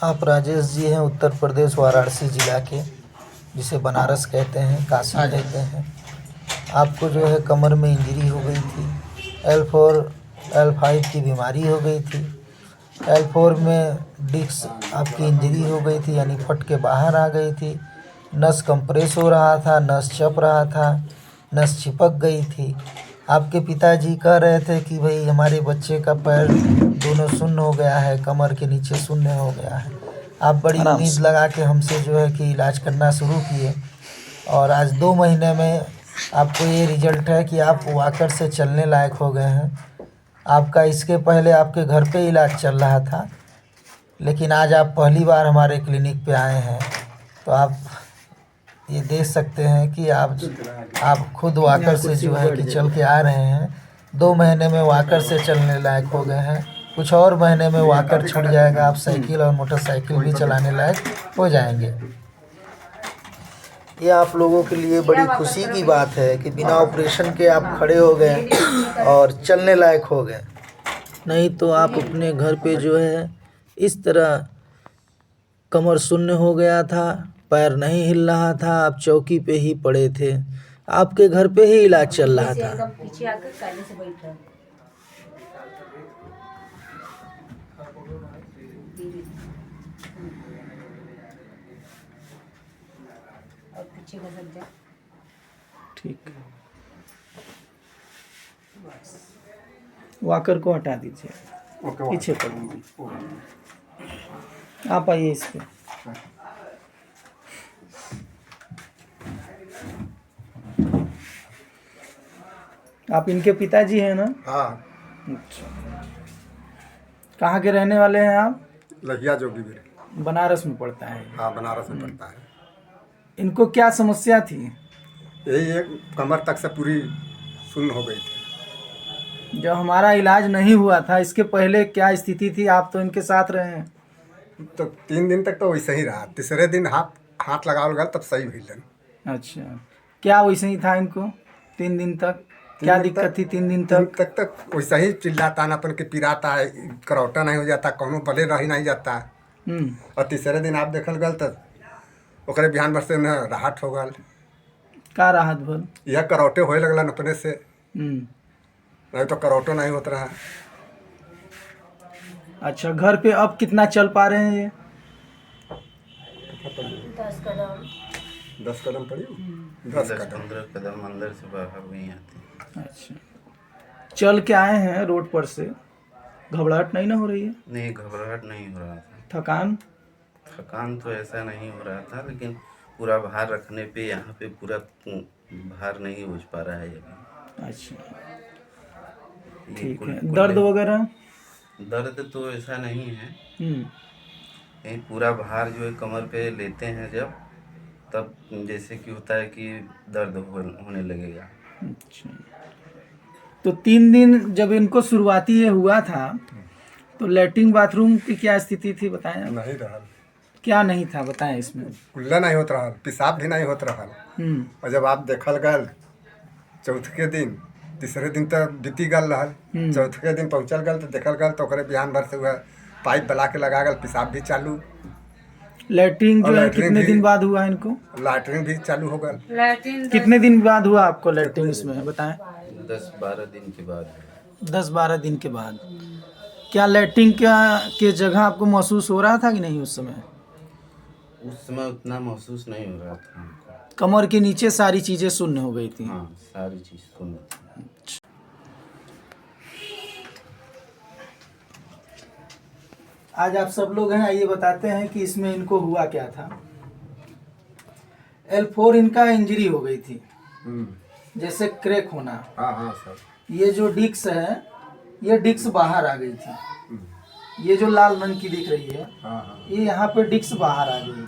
आप राजेश जी हैं उत्तर प्रदेश वाराणसी ज़िला के, जिसे बनारस कहते हैं, काशी कहते हैं। आपको जो है कमर में इंजरी हो गई थी, L4 L5 की बीमारी हो गई थी। L4 में डिस्क आपकी इंजरी हो गई थी, यानी फट के बाहर आ गई थी। नस कंप्रेस हो रहा था, नस चप रहा था, नस चिपक गई थी। आपके पिताजी कह रहे थे कि भाई हमारे बच्चे का पैर दोनों शून्य हो गया है, कमर के नीचे शून्य हो गया है। आप बड़ी उम्मीद लगा के हमसे जो है कि इलाज करना शुरू किए, और आज 2 महीने में आपको ये रिजल्ट है कि आप वॉकर से चलने लायक हो गए हैं। आपका इसके पहले आपके घर पे इलाज चल रहा था, लेकिन आज आप पहली बार हमारे क्लिनिक पे आए हैं, तो आप ये देख सकते हैं कि आप खुद वॉकर से जो है कि चल के आ रहे हैं। 2 महीने में वॉकर से चलने लायक हो गए हैं। कुछ और महीने में वॉकर छूट जाएगा, आप साइकिल और मोटरसाइकिल भी चलाने लायक हो जाएंगे। ये आप लोगों के लिए बड़ी खुशी की बात है कि बिना ऑपरेशन के आप खड़े हो गए और चलने लायक हो गए। नहीं तो आप अपने घर पे जो है इस तरह कमर शून्य हो गया था, पैर नहीं हिल रहा था, आप चौकी पे ही पड़े थे। आपके घर पे ही इलाज चल रहा था। पीछे आकर काले से बैठ रहा। और पीछे का सज्जा ठीक, वॉकर को हटा दीजिए, पीछे पड़ आप आइए इस पे। आप इनके पिताजी हैं ना? हाँ। अच्छा, कहाँ के रहने वाले हैं आप? लहिया जोगी भी। बनारस में पड़ता है। हाँ, बनारस में पड़ता है। इनको क्या समस्या थी? यही एक कमर तक से पूरी शून्य हो गई थी। जब हमारा इलाज नहीं हुआ था, इसके पहले क्या स्थिति थी? आप तो इनके साथ रहे हैं। तो 3 दिन तक तो वैसे ही रहा। तीसरे दिन हाथ लगावल गया तब सही भइलन। अच्छा, क्या वैसे ही था इनको 3 दिन तक? क्या दिक्कत थी 3 दिन तक? तक वैसा ही चिल्लाता ना, अपन के पिराता है, करौटा नहीं हो जाता, कौनो बले रही नहीं जाता। और तीसरे दिन आप देखल गल तो ओकरे बिहान भर से न राहत हो गल। का राहत भल? यह करौटे होए लगलन अपने से, नहीं तो करौटो नहीं होता रहा। अच्छा, घर पे अब कितना चल पा रहे हैं ये? 10 कदम। 10 कदम पड़ी। 10-15 कदम अंदर से बाहर नहीं आते। अच्छा, चल के आए हैं रोड पर से, घबराहट नहीं ना हो रही है? नहीं, घबराहट नहीं हो रहा था। थकान तो ऐसा नहीं हो रहा था, लेकिन पूरा भार रखने पे यहाँ पे पूरा भार नहीं उठ पा रहा है अभी। अच्छा, ये ठीक है। दर्द वगैरह? दर्द तो ऐसा नहीं है। यही पूरा भार जो है कमर पे लेते हैं जब, तब जैसे कि होता है कि दर्द होने लगेगा। अच्छा, तो 3 दिन जब इनको शुरुआती ये हुआ था, तो लैट्रिन बाथरूम की क्या स्थिति थी बताएं आप? नहीं रहा। क्या नहीं था बताएं इसमें? कुल्ला नहीं होता रहा, पेशाब भी नहीं होता रहा। और जब आप देखल गल चौथे दिन, तीसरे दिन तो बीती गल रहा, चौथे दिन पहुँचल गल तो देखल गल तो ओकरे बिहान भर से वह पाइप बला के लगा गल, पेशाब भी चालू। लैट्रिन जो है कितने दिन बाद हुआ इनको? लैट्रिन भी चालू हो गल। कितने दिन बाद हुआ आपको लैट्रिन इसमें बताएं? 10-12 दिन के बाद। 10-12 दिन के बाद। क्या लैट्रिन के जगह आपको महसूस हो रहा था कि नहीं उस समय? उस समय उतना महसूस नहीं हो रहा था हमको। कमर के नीचे सारी चीज़ें शून्य हो गई थी? हाँ, सारी चीज़ शून्य थी। आज आप सब लोग हैं, आइए बताते हैं कि इसमें इनको हुआ क्या था। L4 इनका इंजरी हो गई थी, जैसे क्रैक होना। हाँ हाँ सर। ये जो डिस्क है, ये डिस्क बाहर आ गई थी। ये जो लाल रंग की दिख रही है, ये यहाँ पे डिस्क बाहर आ गई।